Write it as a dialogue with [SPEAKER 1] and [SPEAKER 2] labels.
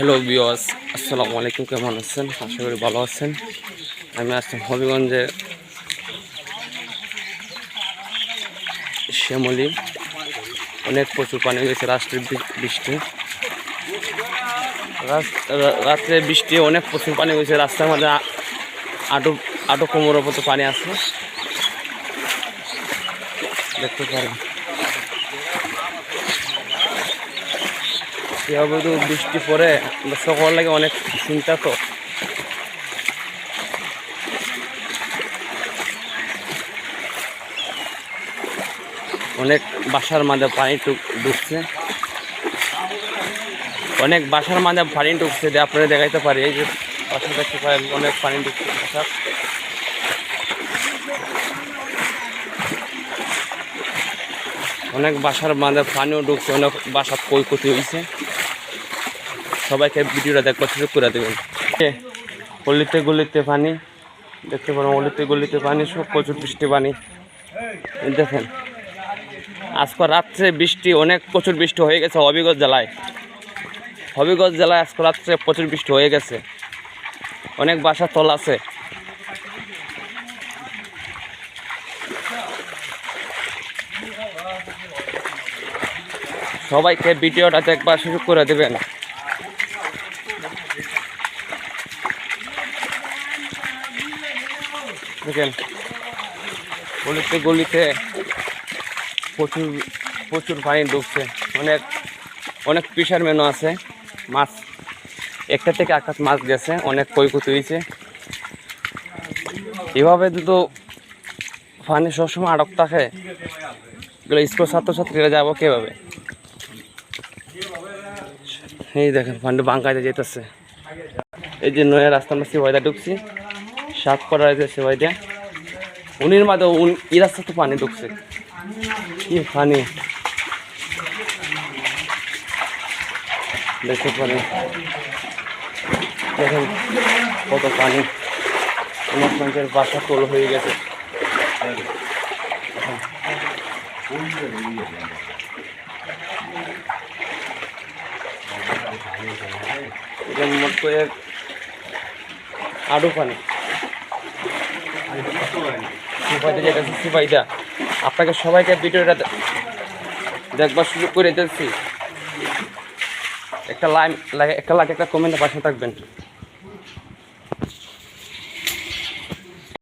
[SPEAKER 1] Hello viewers, আসসালামু আলাইকুম। কেমন আছেন? আশা করি ভালো আছেন। আমি আসলাম হবিগঞ্জে শ্যামলী। অনেক প্রচুর পানি হয়েছে রাত্রের বৃষ্টি। রাত্রে বৃষ্টি অনেক প্রচুর পানি হয়েছে। রাস্তার মধ্যে আটো কোমরের মতো পানি আছে, দেখতে পারেন। কীভাবে তো বৃষ্টি পরে সকল লাগে অনেক চিন্তা। তো অনেক বাসার মাঝে পানি ঢুকছে, অনেক বাসার মাঝে পানি ঢুকছে। আপনারা দেখাইতে পারি, এই যে বাসা দেখতে পারেন অনেক পানি ঢুকছে বাসার। অনেক বাসার মাঝে পানিও ঢুকছে, অনেক বাসার ক্ষয়ক্ষতি হয়েছে। সবাইকে ভিডিওটা দেখবার সুযোগ করে দেবেন। গলিতে গলিতে পানি দেখতে পারেন, গলিতে গলিতে পানি, সব প্রচুর বৃষ্টি পানি। দেখেন আজকে রাত্রে বৃষ্টি, অনেক প্রচুর বৃষ্টি হয়ে গেছে হবিগঞ্জ জেলায়। হবিগঞ্জ জেলায় আজকে রাত্রে প্রচুর বৃষ্টি হয়ে গেছে, অনেক বাসা তল আছে। সবাইকে ভিডিওটা দেখবার সুযোগ করে দেবেন। দেখেন গলিতে গলিতে প্রচুর প্রচুর পানি ঢুকছে। অনেক অনেক ফিশারম্যানও আছে, মাছ একটা থেকে আকাশ মাছ গেছে, অনেক ক্ষয়ক্ষতি হয়েছে। এভাবে তো পানি সবসময় আটক থাকে, এগুলো স্কুল ছাত্রছাত্রীরা যাবো কীভাবে? এই দেখেন পানি বাঙ্কাইতে যেতেছে। এই যে নয়া রাস্তা আমরা সেবাইদা ঢুকছি, সাত করা হয়েছে সেবাইদা। উনির মাঝে ই রাস্তা তো পানি ঢুকছে, কি পানি দেখতে পারেন। দেখেন কত পানি, অনেক মানুষের বাসা তোল হয়ে গেছে। মোট করে আরো পানি সিপাইতে যেতেছি, সিপাইটা আপনাকে সবাইকে ভিডিওটা দেখবার সুযোগ করে দিচ্ছি। একটা লাইক একটা কমেন্টে পাশে থাকবেন।